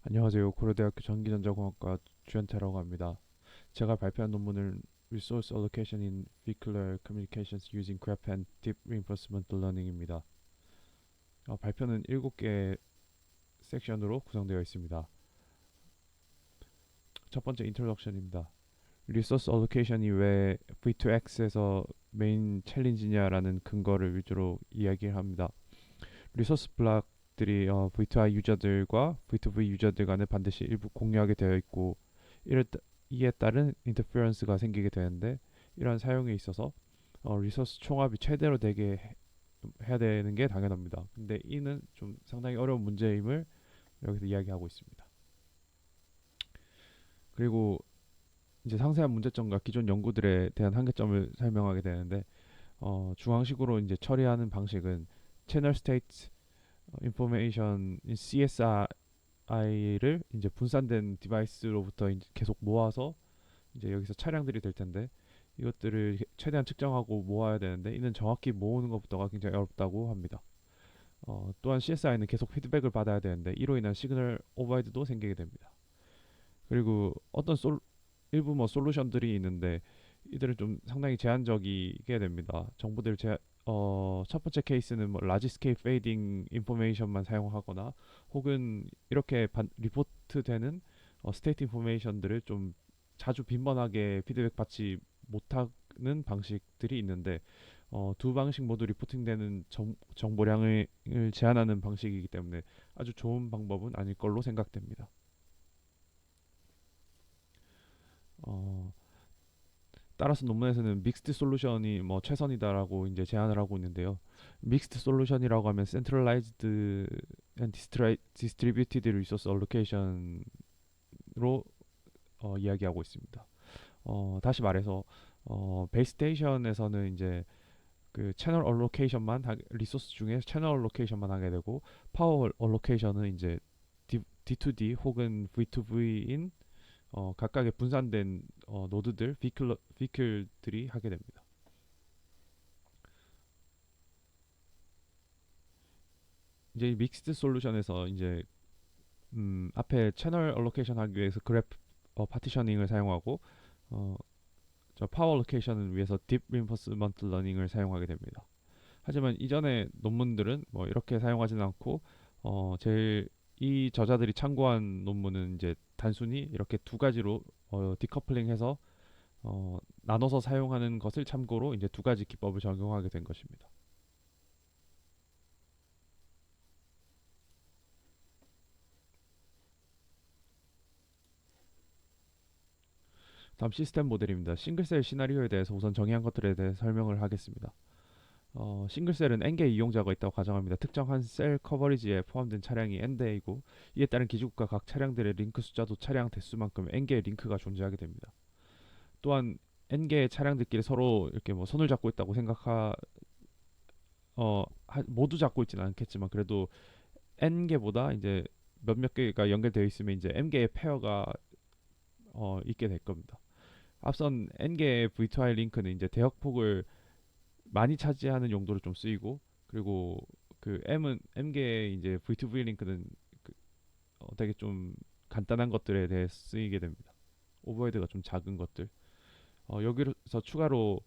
안녕하세요. 고려대학교 전기전자공학과 주현태라고 합니다. 제가 발표한 논문은 Resource Allocation in Vehicular Communications Using Graph and Deep Reinforcement Learning입니다. 발표는 7개 섹션으로 구성되어 있습니다. 첫 번째 인트로덕션입니다. Resource Allocation이 왜 V2X에서 메인 챌린지냐라는 근거를 위주로 이야기를 합니다. 리소스 블락들이 V2I 유저들과 V2V 유저들 간에 반드시 일부 공유하게 되어 있고 이에 따른 인터ference가 생기게 되는데 이러한 사용에 있어서 리소스 총합이 최대로 되게 해야 되는 게 당연합니다. 근데 이는 좀 상당히 어려운 문제임을 여기서 이야기하고 있습니다. 그리고 이제 상세한 문제점과 기존 연구들에 대한 한계점을 설명하게 되는데 중앙식으로 이제 처리하는 방식은 채널 스테이트 인포메이션 CSI를 이제 분산된 디바이스로부터 이제 계속 모아서 이제 여기서 차량들이 될 텐데 이것들을 최대한 측정하고 모아야 되는데 이는 정확히 모으는 것부터가 굉장히 어렵다고 합니다. 또한 CSI는 계속 피드백을 받아야 되는데 이로 인한 시그널 오버헤드도 생기게 됩니다. 그리고 일부 뭐 솔루션들이 있는데 이들은 좀 상당히 제한적이게 됩니다. 첫 번째 케이스는 뭐 라지 스케일 페이딩 인포메이션만 사용하거나 혹은 이렇게 리포트되는 스테이트 인포메이션들을 좀 자주 빈번하게 피드백 받지 못하는 방식들이 있는데 두 방식 모두 리포팅되는 정보량을 제한하는 방식이기 때문에 아주 좋은 방법은 아닐 걸로 생각됩니다. 어, 따라서 논문에서는 믹스드 솔루션이 뭐 최선이다라고 이제 제안을 하고 있는데요. 믹스드 솔루션이라고 하면 센트럴라이즈드 앤 디스트리뷰티드 리소스 얼로케이션으로 이야기하고 있습니다. 다시 말해서 베이스 스테이션에서는 이제 그 채널 리소스 중에 채널 얼로케이션만 하게 되고 파워 얼로케이션은 이제 D2D 혹은 V2V인 각각의 분산된 노드들, 비클들이 하게 됩니다. 이제 믹스드 솔루션에서 이제 앞에 채널 얼로케이션 하기 위해서 그래프 파티셔닝을 사용하고 어, 저 파워 얼로케이션을 위해서 딥 린포스먼트 러닝을 사용하게 됩니다. 하지만 이전의 논문들은 뭐 이렇게 사용하지는 않고 제일 이 저자들이 참고한 논문은 이제 단순히 이렇게 두 가지로 디커플링해서 나눠서 사용하는 것을 참고로 이제 두 가지 기법을 적용하게 된 것입니다. 다음 시스템 모델입니다. 싱글셀 시나리오에 대해서 우선 정의한 것들에 대해 설명을 하겠습니다. 싱글셀은 n개 이용자가 있다고 가정합니다. 특정한 셀 커버리지에 포함된 차량이 n대이고 이에 따른 기준과 각 차량들의 링크 숫자도 차량 대수만큼 n개의 링크가 존재하게 됩니다. 또한 n개의 차량들끼리 서로 이렇게 뭐 손을 잡고 있다고 모두 잡고 있지는 않겠지만 그래도 n개보다 이제 몇몇 개가 연결되어 있으면 이제 m개의 페어가 있게 될 겁니다. 앞선 n개의 V2I 링크는 이제 대역폭을 많이 차지하는 용도로 좀 쓰이고 그리고 그 m개의 이제 V2V 링크는 되게 좀 간단한 것들에 대해 쓰이게 됩니다. 오버헤드가 좀 작은 것들. 여기서 추가로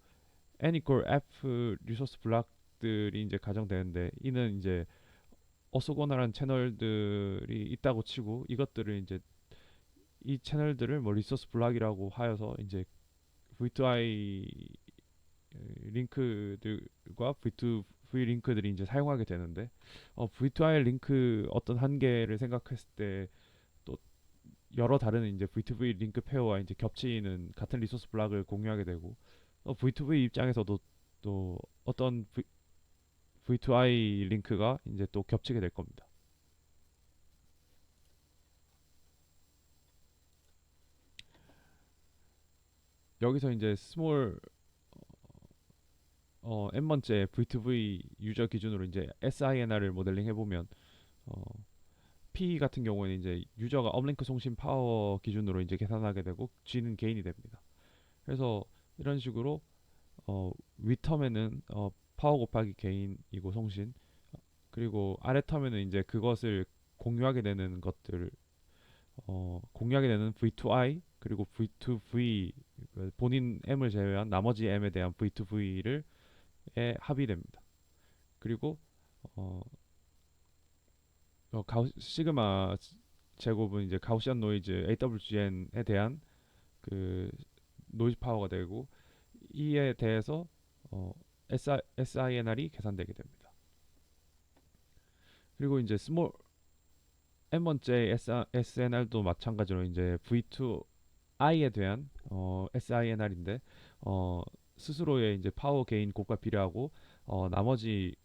n equal f 리소스 블락들이 이제 가정되는데 이는 이제 어소고널한 채널들이 있다고 치고 이것들을 이제 이 채널들을 뭐 리소스 블락이라고 하여서 이제 V2I 링크들과 V2V 링크들이 이제 사용하게 되는데 V2I 링크 어떤 한계를 생각했을 때 또 여러 다른 이제 V2V 링크 페어와 이제 겹치는 같은 리소스 블락을 공유하게 되고 V2V 입장에서도 또 어떤 V2I 링크가 이제 또 겹치게 될 겁니다. 여기서 이제 스몰 n번째 V2V 유저 기준으로 이제 SINR을 모델링 해보면 어, P 같은 경우에는 이제 유저가 업링크 송신 파워 기준으로 이제 계산하게 되고 G는 게인이 됩니다. 그래서 이런 식으로 윗텀에는 파워 곱하기 게인이고 송신 그리고 아래 텀에는 이제 그것을 공유하게 되는 것들 공략이 되는 V2I 그리고 V2V 본인 M을 제외한 나머지 M에 대한 V2V를 합의됩니다. 그리고 어, 시그마 제곱은 이제 가우시안 노이즈 AWGN에 대한 그 노이즈 파워가 되고 이에 대해서 어, SINR이 계산되게 됩니다. 그리고 이제 스몰 n번째 SNR도 마찬가지로 이제 V2I에 대한 SINR인데 스스로의 이제 파워 게인 고가 필요하고 나머지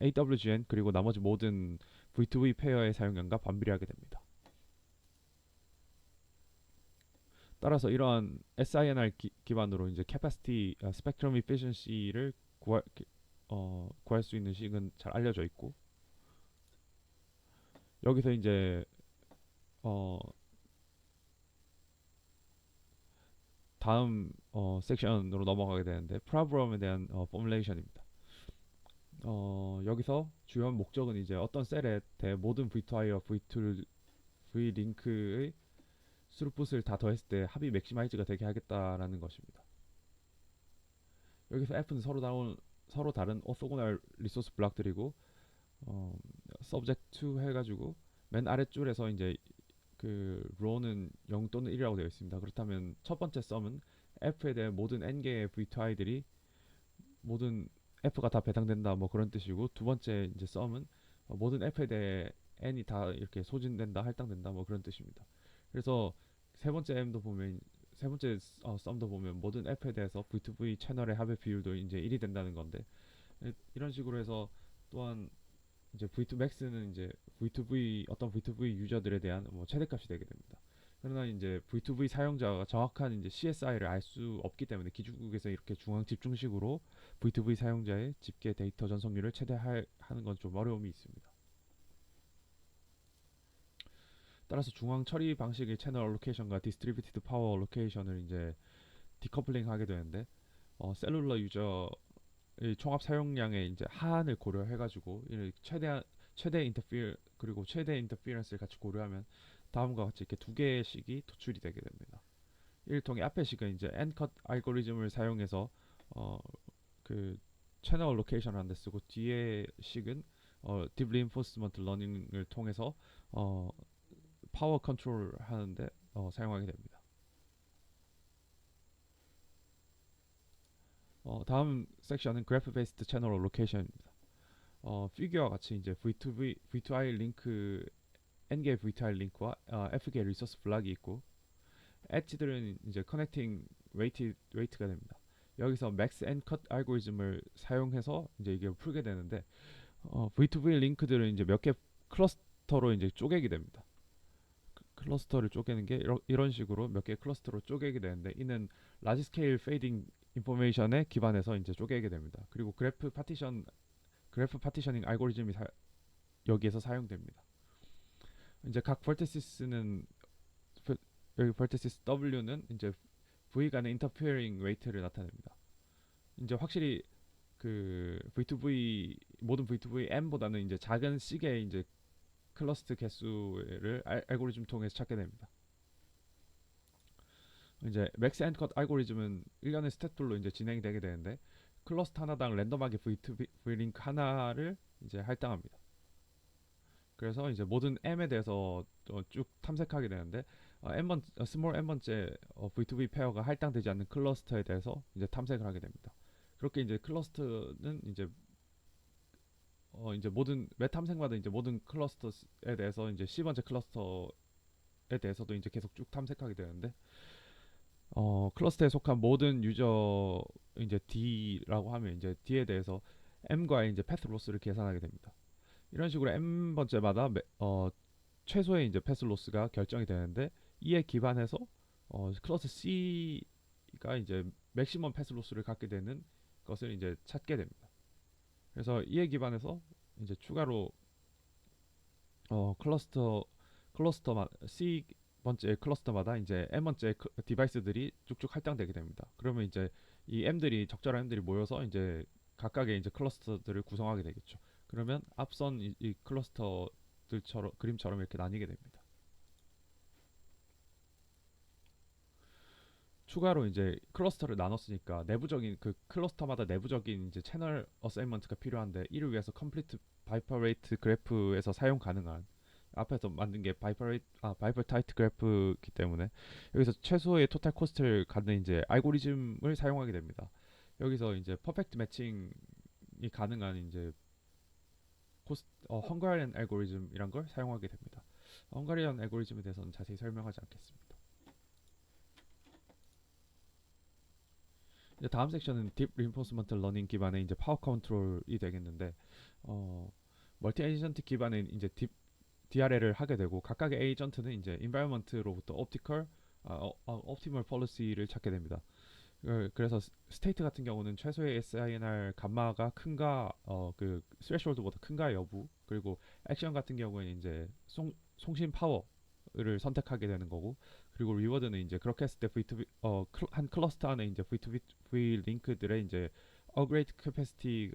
AWGN 그리고 나머지 모든 V2V 페어의 사용량과 반비례하게 됩니다. 따라서 이러한 SINR 기반으로 이제 capacity, spectrum efficiency를 구할 수 있는 식은 잘 알려져 있고 여기서 이제 어, 다음 섹션으로 넘어가게 되는데 프라브럼에 대한 포뮬레이션입니다. 여기서 주요 목적은 이제 어떤 셀에 대해 모든 V2I와 V 링크의 스루풋을 다 더했을 때 합이 맥시마이즈가 되게 하겠다라는 것입니다. 여기서 F는 서로 다른 오소고널 리소스 블록들이고 subject to 해가지고 맨 아랫줄에서 이제 그 row는 0 또는 1이라고 되어 있습니다. 그렇다면 첫 번째 썸은 F에 대한 모든 n개의 V2I들이 모든 F가 다 배당된다 뭐 그런 뜻이고 두 번째 이제 썸은 모든 F에 대해 n이 다 이렇게 소진된다 할당된다 뭐 그런 뜻입니다. 그래서 세 번째 M도 보면 세 번째 썸도 보면 모든 F에 대해서 V2V 채널의 합의 비율도 이제 1이 된다는 건데 이런 식으로 해서 또한 이제 V2 Max는 이제 V2V 어떤 V2V 유저들에 대한 뭐 최대값이 되게 됩니다. 그러나 이제 V2V 사용자가 정확한 이제 CSI를 알 수 없기 때문에 기준국에서 이렇게 중앙 집중식으로 V2V 사용자의 집계 데이터 전송률을 최대하는 건 좀 어려움이 있습니다. 따라서 중앙 처리 방식의 채널 얼로케이션과 디스트리뷰티드 파워 얼로케이션을 이제 디커플링 하게 되는데 셀룰러 유저의 총합 사용량의 이제 하한을 고려해가지고 최대 인터피어 그리고 최대 인터피어런스를 같이 고려하면 다음과 같이 이렇게 두 개의 식이 도출이 되게 됩니다. 일통의 앞의 식은 이제 n컷 알고리즘을 사용해서 어, 그 채널 로케이션 하는 데 쓰고 뒤에 식은 딥 리인포스먼트 러닝을 통해서 어, 파워 컨트롤 하는데 사용하게 됩니다. 다음 섹션은 그래프 베이스드 채널 로케이션입니다. 피규어와 같이 이제 V2I 링크 n개의 V2I 링크와 f개의 리소스 블락이 있고 엣지들은 이제 커넥팅 웨이트가 됩니다. 여기서 맥스 앤 컷 알고리즘을 사용해서 이제 이게 풀게 되는데 V2V 링크들은 이제 몇 개 클러스터로 이제 쪼개게 됩니다. 클러스터를 쪼개는 게 이런 식으로 몇 개 클러스터로 쪼개게 되는데 이는 라지 스케일 페이딩 인포메이션에 기반해서 이제 쪼개게 됩니다. 그리고 그래프 파티셔닝 알고리즘이 여기에서 사용됩니다. 이제 각 벌티시스는 여기 벌티시스 W는 이제 V 간의 인터피어링 웨이트를 나타냅니다. 이제 확실히 그 V2V 모든 V2V M보다는 이제 작은 C의 이제 클러스터 개수를 알고리즘 통해서 찾게 됩니다. 이제 맥스 앤 컷 알고리즘은 일련의 스텝들로 이제 진행이 되게 되는데 클러스터 하나당 랜덤하게 V2V 링크 하나를 이제 할당합니다. 그래서 이제 모든 M에 대해서 쭉 탐색하게 되는데 스몰 M번째 V2V 페어가 할당되지 않는 클러스터에 대해서 이제 탐색을 하게 됩니다. 그렇게 이제 클러스터는 이제 모든 매 탐색마다 이제 모든 클러스터에 대해서 이제 C번째 클러스터에 대해서도 이제 계속 쭉 탐색하게 되는데 클러스터에 속한 모든 유저 이제 D라고 하면 이제 D에 대해서 M과의 이제 패스 로스를 계산하게 됩니다. 이런 식으로 M 번째마다 최소의 이제 패스 로스가 결정이 되는데 이에 기반해서 클러스 C가 이제 맥시멈 패스 로스를 갖게 되는 것을 이제 찾게 됩니다. 그래서 이에 기반해서 이제 추가로 클러스터 C 번째 클러스터마다 이제 M 번째 디바이스들이 쭉쭉 할당되게 됩니다. 그러면 이제 이 M들이 적절한 M들이 모여서 이제 각각의 이제 클러스터들을 구성하게 되겠죠. 그러면 앞선 이 클러스터들처럼 그림처럼 이렇게 나뉘게 됩니다. 추가로 이제 클러스터를 나눴으니까 내부적인 그 클러스터마다 내부적인 이제 채널 어사인먼트가 필요한데 이를 위해서 컴플리트 바이퍼 레이트 그래프에서 사용 가능한 앞에서 만든 게 바이퍼 타이트 그래프이기 때문에 여기서 최소의 토탈 코스트를 갖는 이제 알고리즘을 사용하게 됩니다. 여기서 이제 퍼펙트 매칭이 가능한 이제 헝가리안 알고리즘이란 걸 사용하게 됩니다. 헝가리안 알고리즘에 대해서는 자세히 설명하지 않겠습니다. 이제 다음 섹션은 딥 리인포스먼트 러닝 기반의 이제 파워 컨트롤이 되겠는데 멀티 에이전트 기반의 이제 딥 DRL을 하게 되고 각각의 에이전트는 이제 environment로부터 optimal policy를 찾게 됩니다. 그래서 스테이트 같은 경우는 최소의 SINR 감마가 큰가 그 스레시홀드보다 큰가 여부 그리고 액션 같은 경우에는 이제 송신 파워를 선택하게 되는 거고 그리고 리워드는 이제 그렇게 했을 때 V2V 한 클러스터 안에 이제 V2V 링크들의 이제 어그레이트 캐패시티에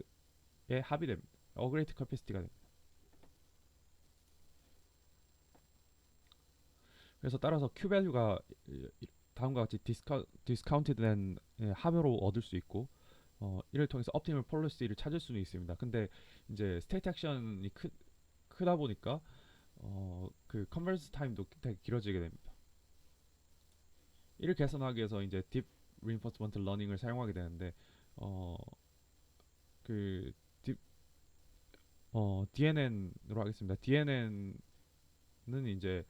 합의됩니다. 어그레이트 캐패시티가 됩니다. 그래서 따라서 Q 밸류가 다음과 같이 디스카운트된 함유로 얻을 수 있고 이를 통해서 옵티멀 폴리시를 찾을 수는 있습니다. 근데 이제 스테이트 액션이 크다 보니까 그 컨버스 타임도 되게 길어지게 됩니다. 이를 개선하기 위해서 이제 딥 리인포스먼트 러닝을 사용하게 되는데 어, 그 딥, DNN으로 하겠습니다. DNN은 이제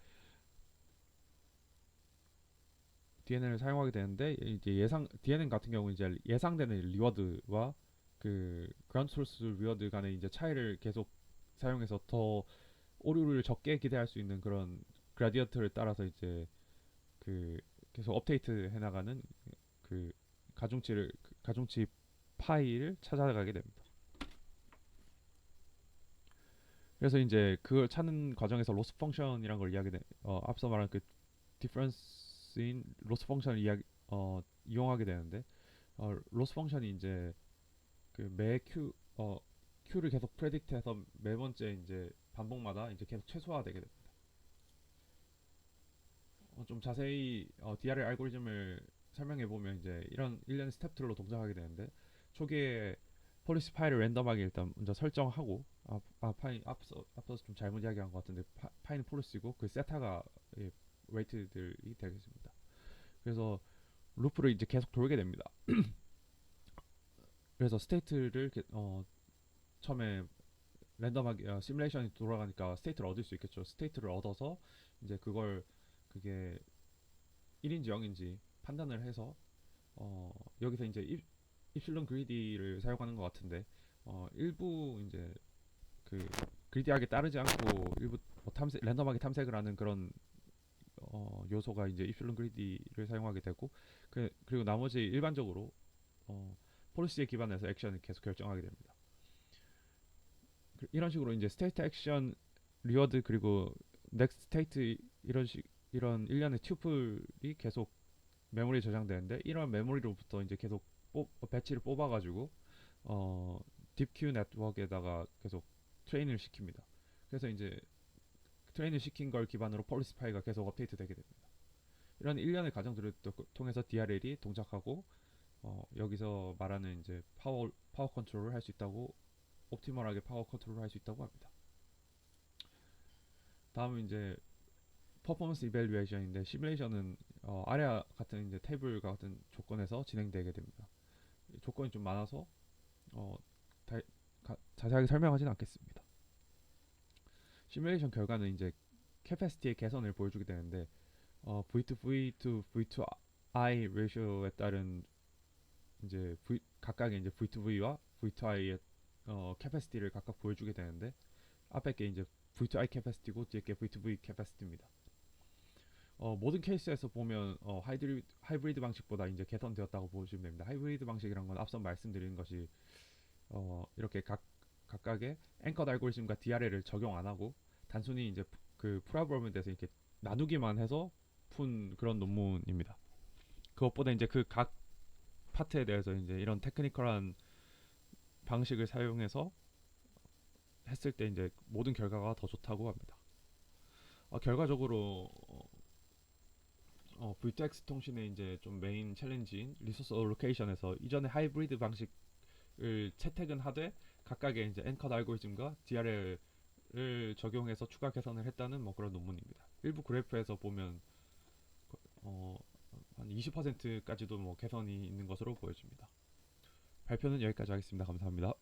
DNN을 사용하게 되는데 이제 DNN 같은 경우는 이제 예상되는 리워드와 그 그라운드 소스 리워드 간의 이제 차이를 계속 사용해서 더 오류를 적게 기대할 수 있는 그런 그라디언트를 따라서 이제 그 계속 업데이트 해 나가는 그 가중치 파일을 찾아가게 됩니다. 그래서 이제 그걸 찾는 과정에서 로스 펑션이란 걸 앞서 말한 그 디퍼런스인 로스 펑션을 이용하게 되는데 로스 펑션이 이제 그 매 Q를 계속 프레딕트해서 매 번째 이제 반복마다 이제 계속 최소화되게 됩니다. 좀 자세히 DRL 알고리즘을 설명해 보면 이제 이런 일련의 스텝들로 동작하게 되는데 초기에 폴리시 파일을 랜덤하게 일단 먼저 설정하고 파이 앞서 좀 잘못 이야기한 것 같은데 파이는 폴리시고 그 세타가 웨이트들이 되겠습니다. 그래서 루프를 이제 계속 돌게 됩니다. 그래서 스테이트를 처음에 랜덤하게 시뮬레이션이 돌아가니까 스테이트를 얻을 수 있겠죠. 스테이트를 얻어서 이제 그게 1인지 0인지 판단을 해서 여기서 이제 입실론 그리디를 사용하는 것 같은데 일부 이제 그 그리디하게 따르지 않고 일부 랜덤하게 탐색을 하는 그런 요소가 이제 입실론 그리디를 사용하게 되고 그리고 나머지 일반적으로 폴리시에 기반해서 액션을 계속 결정하게 됩니다. 이런 식으로 이제 스테이트 액션 리워드 그리고 넥스트 스테이트 이런 일련의 튜플이 계속 메모리에 저장되는데 이런 메모리로부터 이제 계속 배치를 뽑아가지고 어, 딥큐 네트워크에다가 계속 트레인을 시킵니다. 그래서 이제 트레인을 시킨 걸 기반으로 폴리시 파이가 계속 업데이트 되게 됩니다. 이런 일련의 과정들을 통해서 DRL이 동작하고 여기서 말하는 이제 파워 컨트롤을 할 수 있다고 옵티멀하게 파워 컨트롤을 할 수 있다고 합니다. 다음은 이제 퍼포먼스 이밸류에이션인데 시뮬레이션은 아래 같은 이제 테이블과 같은 조건에서 진행되게 됩니다. 조건이 좀 많아서 어, 자세하게 설명하지는 않겠습니다. 시뮬레이션 결과는 이제 캐패시티의 개선을 보여주게 되는데 V2V to V2I 레이쇼에 따른 이제 각각의 이제 V2V와 V2I의 캐패시티를 각각 보여주게 되는데 앞에 게 이제 V2I 캐패시티고 뒤에 게 V2V 캐패시티입니다. 모든 케이스에서 보면 하이브리드 방식보다 이제 개선되었다고 보시면 됩니다. 하이브리드 방식이란 건 앞서 말씀드린 것이 이렇게 각각의 앵커 알고리즘과 DRL을 적용 안 하고 단순히 이제 그 프로그램에 대해서 이렇게 나누기만 해서 푼 그런 논문입니다. 그것보다 이제 그 각 파트에 대해서 이제 이런 테크니컬한 방식을 사용해서 했을 때 이제 모든 결과가 더 좋다고 합니다. 결과적으로 V2X 통신의 이제 좀 메인 챌린지인 리소스 어로케이션에서 이전에 하이브리드 방식을 채택은 하되 각각의 이제 엔컷 알고리즘과 DRL을 적용해서 추가 개선을 했다는 뭐 그런 논문입니다. 일부 그래프에서 보면 어, 한 20%까지도 뭐 개선이 있는 것으로 보여집니다. 발표는 여기까지 하겠습니다. 감사합니다.